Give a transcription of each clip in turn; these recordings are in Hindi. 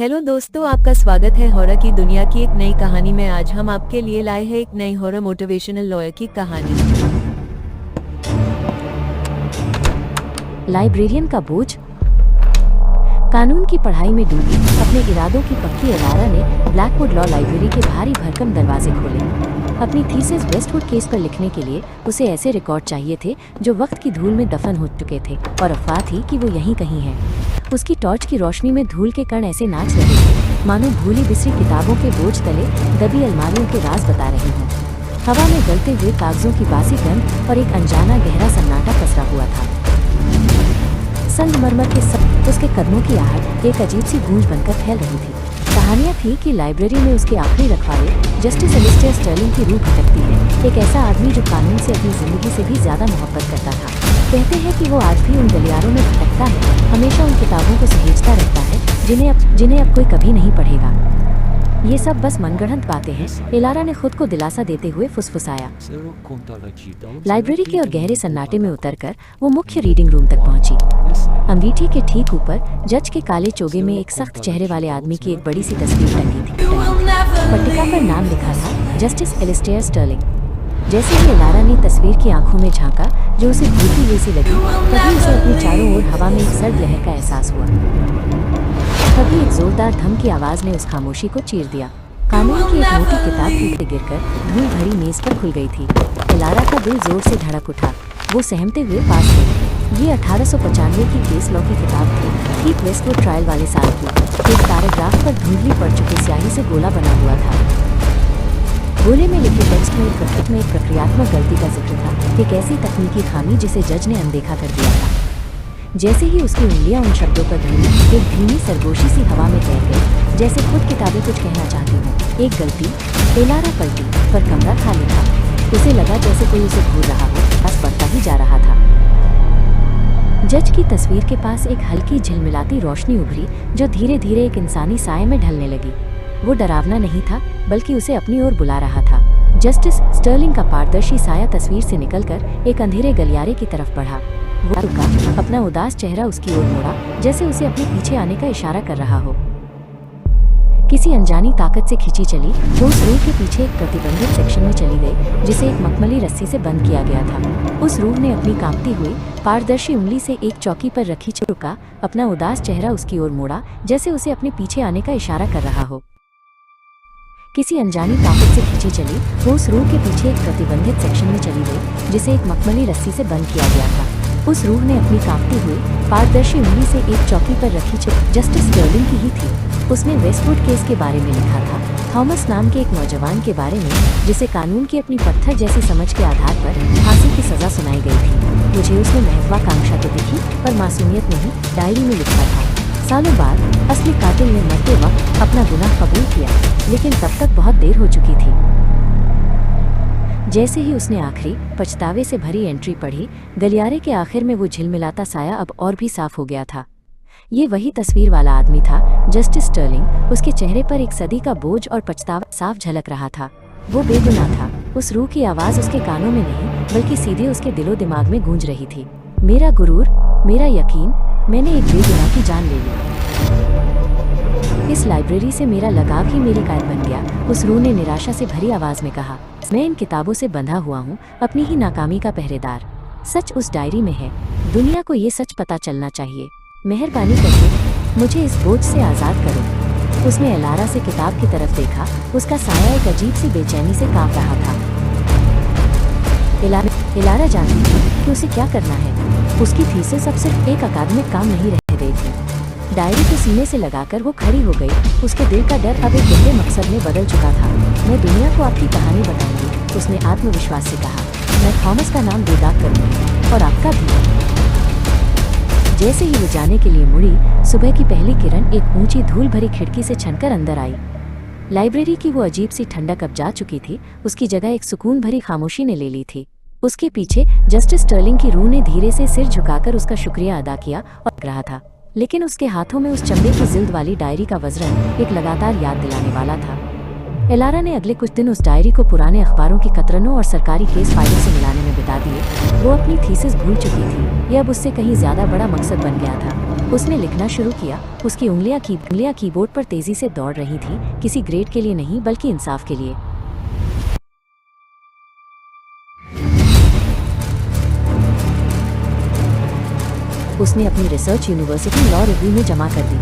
हेलो दोस्तों, आपका स्वागत है हॉरर की दुनिया की एक नई कहानी में। आज हम आपके लिए लाए हैं एक नई हॉरर मोटिवेशनल लॉयर की कहानी। लाइब्रेरियन का बोझ। कानून की पढ़ाई में डूबी अपने इरादों की पक्की एलारा ने ब्लैकवुड लॉ लाइब्रेरी के भारी भरकम दरवाजे खोले। अपनी थीसिस वेस्टवुड केस पर लिखने के लिए उसे ऐसे रिकॉर्ड चाहिए थे जो वक्त की धूल में दफन हो चुके थे, और अफवाह थी कि वो यहीं कहीं है। उसकी टॉर्च की रोशनी में धूल के कण ऐसे नाच रहे थे मानो भूली बिसरी किताबों के बोझ तले दबी अलमारियों के राज बता रहे हों। हवा में गलते हुए कागजों की बासी गंध और एक अनजाना गहरा सन्नाटा पसरा हुआ था। संगमरमर के सब उसके कदमों की आहट एक अजीब सी गूंज बनकर फैल रही थी। कहानियां थी कि लाइब्रेरी में उसके आखिरी रखवाले जस्टिस एलिस्टेयर स्टर्लिंग की रूह भटकती है, एक ऐसा आदमी जो कानून से अपनी जिंदगी से भी ज्यादा मोहब्बत करता था। कहते हैं कि वो आज भी उन गलियारों में भटकता है, हमेशा उन किताबों को सहेजता रहता है जिन्हें अब कोई कभी नहीं पढ़ेगा। ये सब बस मनगढ़ंत बातें हैं, एलारा ने खुद को दिलासा देते हुए फुसफुसाया। लाइब्रेरी के और गहरे सन्नाटे में उतरकर वो मुख्य रीडिंग रूम तक पहुंची। अंगीठी के ठीक ऊपर जज के काले चोगे में एक सख्त चेहरे वाले आदमी की एक बड़ी सी तस्वीर टंगी थी। पट्टिका पर नाम लिखा था जस्टिस एलिस्टेयर स्टर्लिंग। जैसे ही एलारा ने तस्वीर की आंखों में झांका जो उसे भूखी हुई सी लगी, तभी उसे अपनी चारों ओर हवा में एक सर्द लहर का एहसास हुआ। तभी एक जोरदार धम की आवाज ने उस खामोशी को चीर दिया। कानून की एक मोटी किताब टूटते गिरकर धूल भरी मेज पर खुल गई थी। एलारा का दिल जोर से धड़क उठा। वो सहमते हुए पास गई। ये 1895 की केस लॉ की किताब थी, ठीक वेस्टवुड ट्रायल वाले साल की। एक पैराग्राफ पर धुंधली पड़ चुकी स्याही से गोला बना हुआ था। गोले में लिखे टेक्स्ट में एक प्रक्रियात्मक गलती का जिक्र था, एक ऐसी तकनीकी खामी जिसे जज ने अनदेखा कर दिया था। जैसे ही उसकी उंगलियां उन शब्दों पर धुली, एक धीमी सरगोशी सी हवा में तैर गई, जैसे खुद किताबें कुछ कहना चाहती हों। एक गलती। एलारा पलटी, पर कमरा खाली था। उसे लगा जैसे कोई उसे घूर रहा हो, बस बढ़ता ही जा रहा था। जज की तस्वीर के पास एक हल्की झिलमिलाती रोशनी उभरी जो धीरे धीरे एक इंसानी साए में ढलने लगी। वो डरावना नहीं था, बल्कि उसे अपनी ओर बुला रहा था। जस्टिस स्टर्लिंग का पारदर्शी साया तस्वीर से निकलकर एक अंधेरे गलियारे की तरफ बढ़ा। वो रुका, अपना उदास चेहरा उसकी ओर मोड़ा, जैसे उसे अपने पीछे आने का इशारा कर रहा हो। किसी अनजानी ताकत से खींची चली वो उस रूह के पीछे एक प्रतिबंधित सेक्शन में चली गई, जिसे एक मखमली रस्सी से बंद किया गया था। उस रूह ने अपनी कांपती हुई पारदर्शी उंगली से एक चौकी पर रखी रुका, अपना उदास चेहरा उसकी ओर मोड़ा, जैसे उसे अपने पीछे आने का इशारा कर रहा हो। किसी अनजानी ताकत से खींची चली वो उस रूह के पीछे एक प्रतिबंधित सेक्शन में चली गई, जिसे एक मखमली रस्सी से बंद किया गया था। उस रूह ने अपनी कांपती हुई पारदर्शी उंगली से एक चौकी पर रखी जस्टिस स्टर्लिंग की ही थी। उसने वेस्टवुड केस के बारे में लिखा था, थॉमस नाम के एक नौजवान के बारे में जिसे कानून की अपनी पत्थर जैसी समझ के आधार पर फांसी की सजा सुनाई गई थी। मुझे उसमें महत्वाकांक्षा तो दिखी, पर मासूमियत नहीं, डायरी में लिखा था। सालों बाद असली कातिल ने मरते वक्त अपना गुनाह कबूल किया, लेकिन तब तक बहुत देर हो चुकी थी। जैसे ही उसने आखिरी पछतावे से भरी एंट्री पढ़ी, गलियारे के आखिर में वो झिलमिलाता साया अब और भी साफ हो गया था। ये वही तस्वीर वाला आदमी था, जस्टिस स्टर्लिंग। उसके चेहरे पर एक सदी का बोझ और पछतावा साफ झलक रहा था। वो बेगुनाह था। उस रूह की आवाज उसके कानों में नहीं, बल्कि सीधे उसके दिलो दिमाग में गूंज रही थी। मेरा गुरूर, मेरा यकीन, मैंने एक बेगुनाह की जान ले ली। इस लाइब्रेरी से मेरा लगाव ही मेरी कैद बन गया, उस रूह ने निराशा से भरी आवाज में कहा। मैं इन किताबों से बंधा हुआ हूँ, अपनी ही नाकामी का पहरेदार। सच उस डायरी में है, दुनिया को ये सच पता चलना चाहिए। मेहरबानी करके मुझे इस बोझ से आज़ाद करो। उसने एलारा से किताब की तरफ देखा, उसका साया एक अजीब सी बेचैनी से कांप रहा था। एलारा जानती थी कि उसे क्या करना है। उसकी थीसिस अब सिर्फ एक अकादमिक काम नहीं रह गई थी। डायरी को सीने से लगाकर वो खड़ी हो गई। उसके दिल का डर अब एक गहरे मकसद में बदल चुका था। मैं दुनिया को आपकी कहानी बताऊंगी, उसने आत्मविश्वास से कहा। मैं थॉमस का नाम बेदाग करूंगी, और आपका भी। जैसे ही वो जाने के लिए मुड़ी, सुबह की पहली किरण एक ऊंची धूल भरी खिड़की से छनकर अंदर आई। लाइब्रेरी की वो अजीब सी ठंडक अब जा चुकी थी, उसकी जगह एक सुकून भरी खामोशी ने ले ली थी। उसके पीछे जस्टिस स्टर्लिंग की रूह ने धीरे से सिर झुकाकर उसका शुक्रिया अदा किया और रहा था, लेकिन उसके हाथों में उस चमड़े की जिल्द वाली डायरी का वज्रन एक लगातार याद दिलाने वाला था। एलारा ने अगले कुछ दिन उस डायरी को पुराने अखबारों की कतरनों और सरकारी केस फाइलों से मिलाने में बिता दिए। वो अपनी थीसिस भूल चुकी थी, ये अब उससे कहीं ज्यादा बड़ा मकसद बन गया था। उसने लिखना शुरू किया। उसकी उंगलियां कीबोर्ड पर तेजी से दौड़ रही थी, किसी ग्रेड के लिए नहीं बल्कि इंसाफ के लिए। उसने अपनी रिसर्च यूनिवर्सिटी लॉ रिव्यू में जमा कर दी।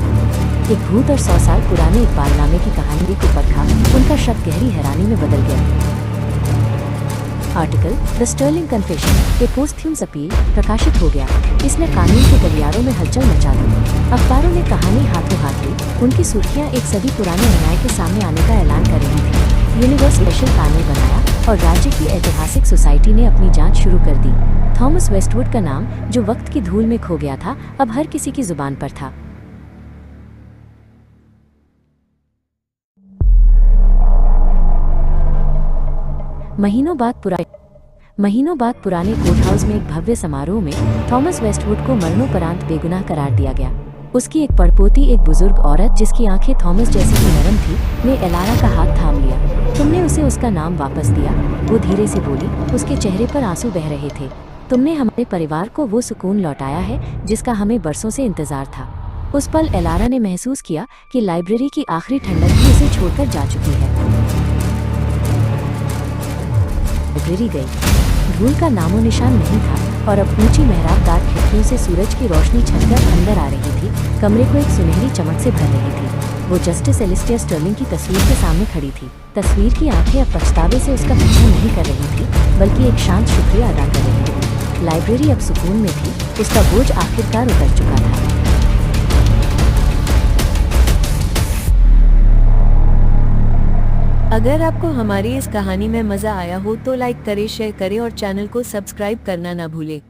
एक भूत और 100 साल पुराने इकबालनामे की कहानी को पढ़ा, उनका शक गहरी हैरानी में बदल गया। Article the sterling confession, a posthumous appeal प्रकाशित हो गया। इसने कानून के गलियारों में हलचल मचा दी। अखबारों ने कहानी हाथों हाथ ली। उनकी सुर्खियां एक सदी पुराने अन्याय के सामने आने का ऐलान कर रही थी। यूनिवर्स स्पेशल पैनल बनाया और राज्य की ऐतिहासिक सोसाइटी ने अपनी जांच शुरू कर दी। थॉमस वेस्टवुड का नाम, जो वक्त की धूल में खो गया था, अब हर किसी की जुबान पर था। महीनों बाद पुराने कोर्ट हाउस में एक भव्य समारोह में थॉमस वेस्टवुड को मरणोपरांत बेगुनाह करार दिया गया। उसकी एक पड़पोती, एक बुजुर्ग औरत जिसकी आंखें थॉमस जैसी ही नरम थी, ने एलारा का हाथ थाम लिया। तुमने उसे उसका नाम वापस दिया, वो धीरे से बोली। उसके चेहरे पर आंसू बह रहे थे। तुमने हमारे परिवार को वो सुकून लौटाया है जिसका हमें बरसों से इंतजार था। उस पल एलारा ने महसूस किया कि लाइब्रेरी की आखिरी ठंडक भी उसे छोड़कर जा चुकी है। लाइब्रेरी गई। धूल का नामो निशान नहीं था और अब ऊंची मेहराबदार खिड़कियों से सूरज की रोशनी छलकर अंदर आ रही थी। कमरे को एक सुनहरी चमक से भर रही थी। वो जस्टिस एलिस्टेयर स्टर्लिंग की तस्वीर के सामने खड़ी थी। तस्वीर की आंखें अब पछतावे से उसका पीछा नहीं कर रही थी, बल्कि एक शांत शुक्रिया अदा कर रही थी। लाइब्रेरी अब सुकून में थी। उसका बोझ आखिरकार उतर चुका था। अगर आपको हमारी इस कहानी में मज़ा आया हो तो लाइक करें, शेयर करें और चैनल को सब्सक्राइब करना ना भूलें।